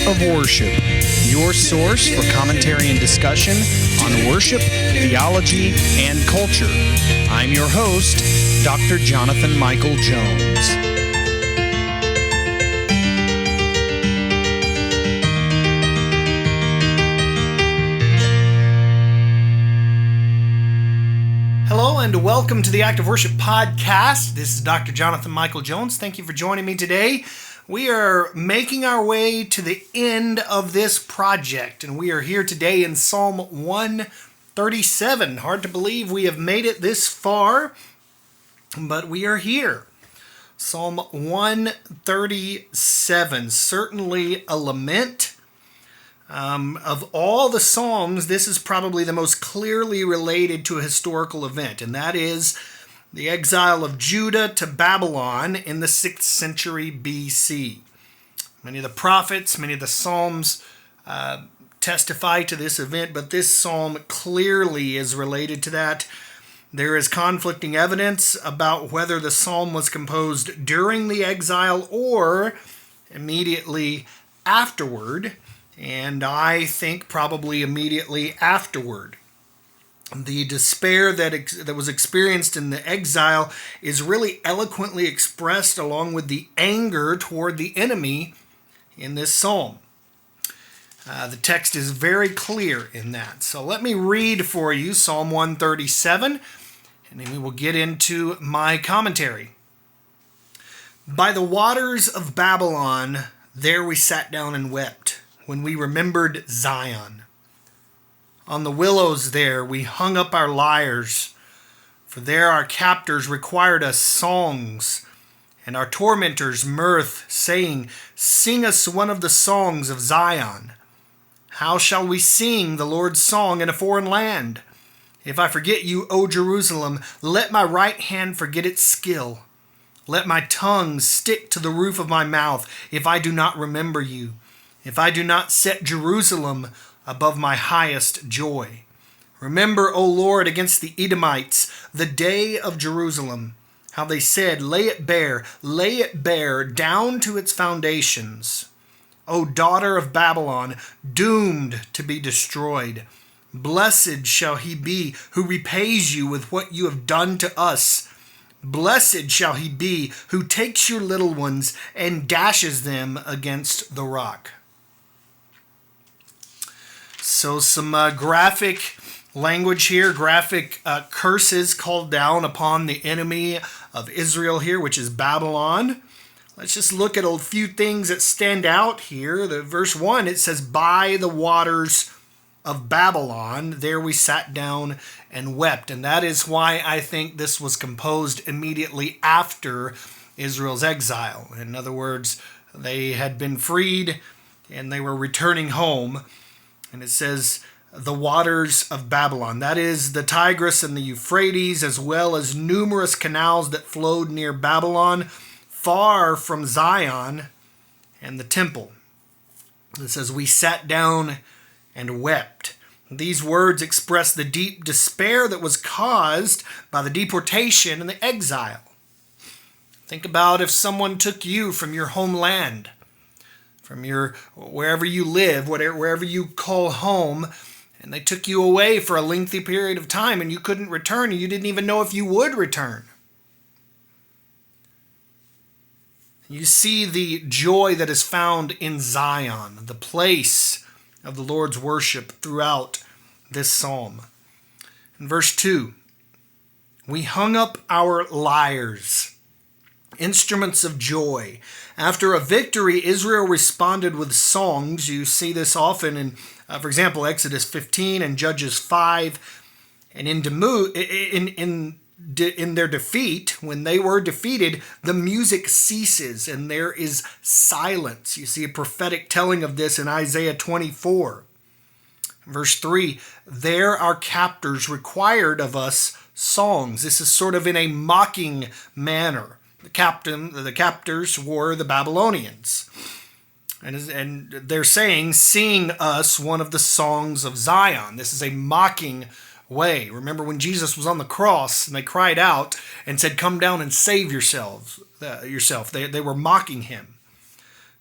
of Worship, your source for commentary and discussion on worship, theology, and culture. I'm your host, Dr. Jonathan Michael Jones. Hello and welcome to the Act of Worship podcast. This is Dr. Jonathan Michael Jones. Thank you for joining me today. We are making our way to the end of this project, and we are here today in Psalm 137. Hard to believe we have made it this far, but we are here. Psalm 137, certainly a lament. Of all the Psalms, this is probably the most clearly related to a historical event, and that is the exile of Judah to Babylon in the 6th century BC. Many of the prophets, many of the Psalms testify to this event, but this Psalm clearly is related to that. There is conflicting evidence about whether the Psalm was composed during the exile or immediately afterward. And I think probably immediately afterward. The despair that was experienced in the exile is really eloquently expressed along with the anger toward the enemy in this psalm. The text is very clear in that. So let me read for you Psalm 137, and then we will get into my commentary. By the waters of Babylon, there we sat down and wept, when we remembered Zion. On the willows there we hung up our lyres, for there our captors required us songs, and our tormentors mirth, saying, "Sing us one of the songs of Zion." How shall we sing the Lord's song in a foreign land? If I forget you, O Jerusalem, let my right hand forget its skill. Let my tongue stick to the roof of my mouth if I do not remember you. If I do not set Jerusalem above my highest joy. Remember, O Lord, against the Edomites, the day of Jerusalem, how they said, lay it bare, down to its foundations. O daughter of Babylon, doomed to be destroyed. Blessed shall he be who repays you with what you have done to us. Blessed shall he be who takes your little ones and dashes them against the rock. So some graphic language here, graphic curses called down upon the enemy of Israel here, which is Babylon. Let's just look at a few things that stand out here. Verse 1, it says, by the waters of Babylon, there we sat down and wept. And that is why I think this was composed immediately after Israel's exile. In other words, they had been freed and they were returning home. And it says, the waters of Babylon. That is the Tigris and the Euphrates, as well as numerous canals that flowed near Babylon, far from Zion and the temple. It says, we sat down and wept. These words express the deep despair that was caused by the deportation and the exile. Think about if someone took you from your homeland, from your wherever you live, wherever you call home, and they took you away for a lengthy period of time and you couldn't return, and you didn't even know if you would return. You see the joy that is found in Zion, the place of the Lord's worship throughout this psalm. In verse 2, we hung up our lyres, instruments of joy. After a victory, Israel responded with songs. You see this often in, for example, Exodus 15 and Judges 5. And in their defeat, when they were defeated, the music ceases and there is silence. You see a prophetic telling of this in Isaiah 24. Verse 3, there our captors required of us songs. This is sort of in a mocking manner. The captors were the Babylonians. And they're saying, sing us one of the songs of Zion. This is a mocking way. Remember when Jesus was on the cross and they cried out and said, come down and save yourself. They were mocking him.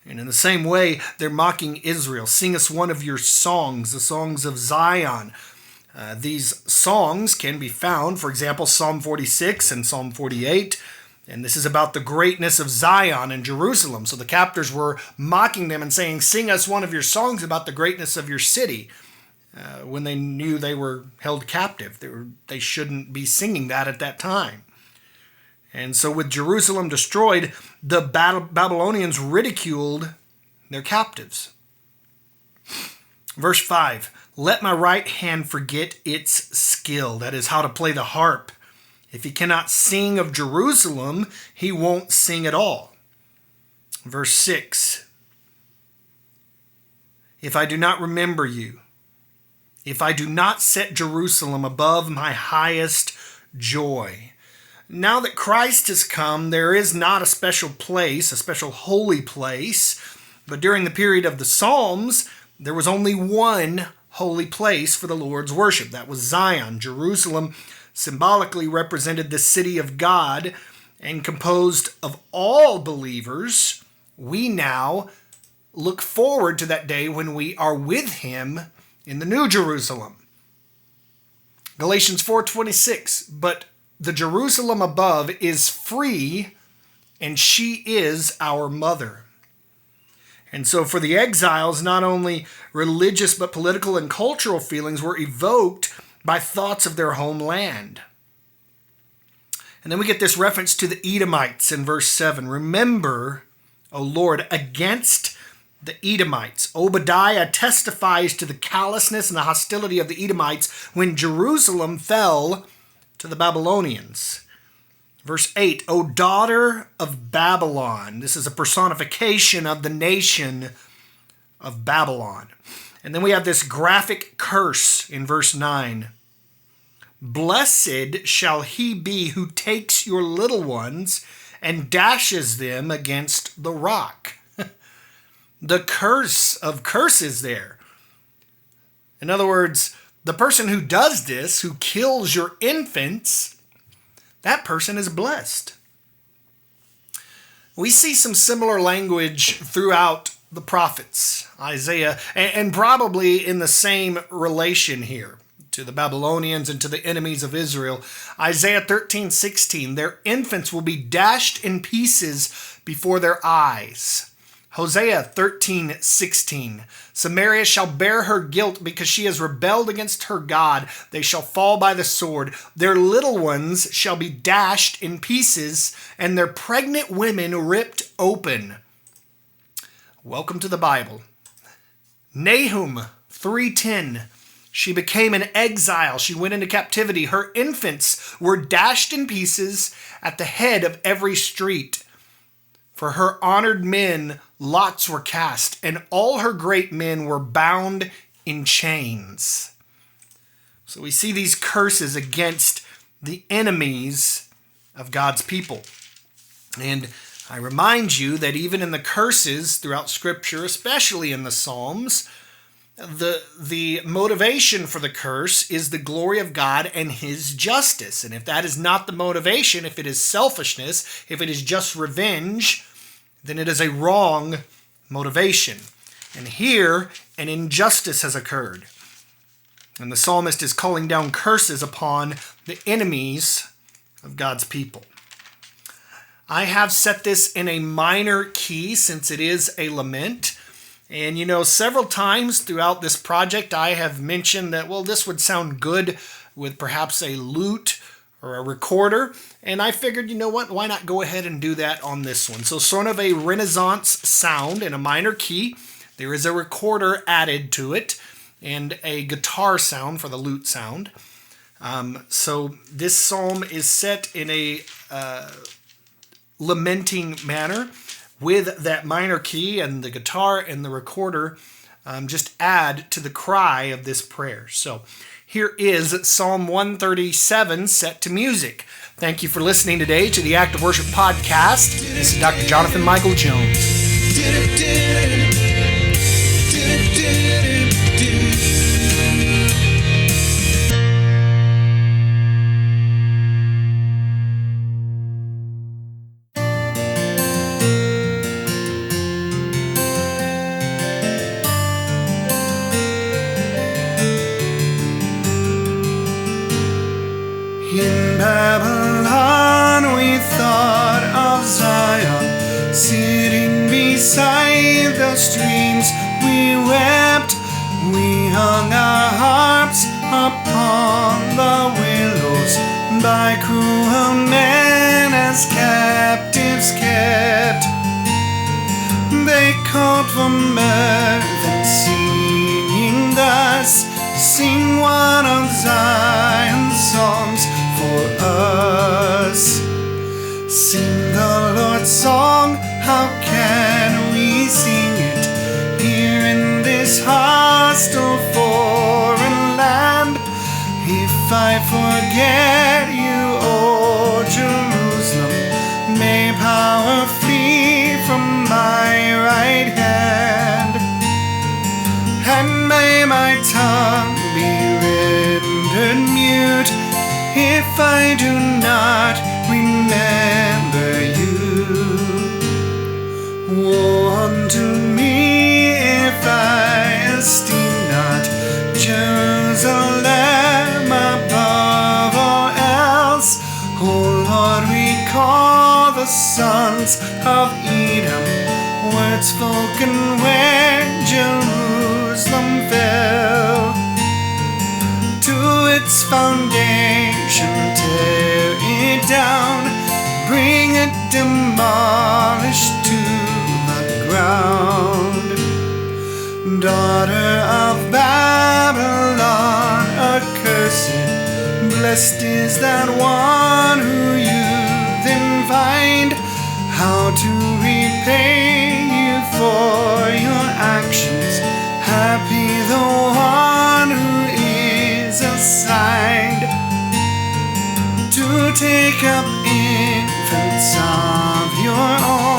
And in the same way, they're mocking Israel. Sing us one of your songs, the songs of Zion. These songs can be found, for example, Psalm 46 and Psalm 48. And this is about the greatness of Zion and Jerusalem. So the captors were mocking them and saying, sing us one of your songs about the greatness of your city. When they knew they were held captive. They shouldn't be singing that at that time. And so with Jerusalem destroyed, the Babylonians ridiculed their captives. Verse 5, let my right hand forget its skill. That is how to play the harp. If he cannot sing of Jerusalem, he won't sing at all. Verse 6, if I do not remember you, if I do not set Jerusalem above my highest joy. Now that Christ has come, there is not a special place, a special holy place, but during the period of the Psalms, there was only one holy place for the Lord's worship. That was Zion. Jerusalem symbolically represented the city of God, and composed of all believers, we now look forward to that day when we are with him in the New Jerusalem. Galatians 4:26, but the Jerusalem above is free, and she is our mother. And so for the exiles, not only religious but political and cultural feelings were evoked by thoughts of their homeland. And then we get this reference to the Edomites in verse 7. Remember, O Lord, against the Edomites. Obadiah testifies to the callousness and the hostility of the Edomites when Jerusalem fell to the Babylonians. Verse 8, O daughter of Babylon. This is a personification of the nation of Babylon. And then we have this graphic curse in verse 9. Blessed shall he be who takes your little ones and dashes them against the rock. The curse of curses there. In other words, the person who does this, who kills your infants, that person is blessed. We see some similar language throughout the prophets, Isaiah, and probably in the same relation here to the Babylonians and to the enemies of Israel. Isaiah 13:16, their infants will be dashed in pieces before their eyes. Hosea 13:16, Samaria shall bear her guilt because she has rebelled against her God. They shall fall by the sword. Their little ones shall be dashed in pieces, and their pregnant women ripped open. Welcome to the Bible. Nahum 3:10, she became an exile. She went into captivity. Her infants were dashed in pieces at the head of every street. For her honored men, lots were cast, and all her great men were bound in chains. So we see these curses against the enemies of God's people. And I remind you that even in the curses throughout Scripture, especially in the Psalms, the motivation for the curse is the glory of God and his justice. And if that is not the motivation, if it is selfishness, if it is just revenge, then it is a wrong motivation. And here, an injustice has occurred. And the psalmist is calling down curses upon the enemies of God's people. I have set this in a minor key since it is a lament. And several times throughout this project, I have mentioned that, this would sound good with perhaps a lute or a recorder. And I figured, why not go ahead and do that on this one? So sort of a Renaissance sound in a minor key. There is a recorder added to it and a guitar sound for the lute sound. So this psalm is set in a lamenting manner, with that minor key and the guitar and the recorder just add to the cry of this prayer. So here is Psalm 137 set to music. Thank you for listening today to the Act of Worship podcast. This is Dr. Jonathan Michael Jones. In Babylon we thought of Zion, sitting beside the streams. We wept, we hung our harps upon the willows, by cruel men as captives kept. They called for mirth and singing thus, sing one of Zion's songs for us. Sing the Lord's song, how can we sing it here in this hostile foreign land? If I forget you, O Jerusalem, may power flee from my right hand, and may my tongue be rendered mute if I do not remember you. Woe unto me if I esteem not Jerusalem above all else. O Lord, recall the sons of Edom, words spoken when Jerusalem fell. To its foundation tear it down, bring it demolished to the ground. Daughter of Babylon, accursed, blessed is that one who you then find how to repay you for your actions. Happy the one who is assigned to take up infants of your own,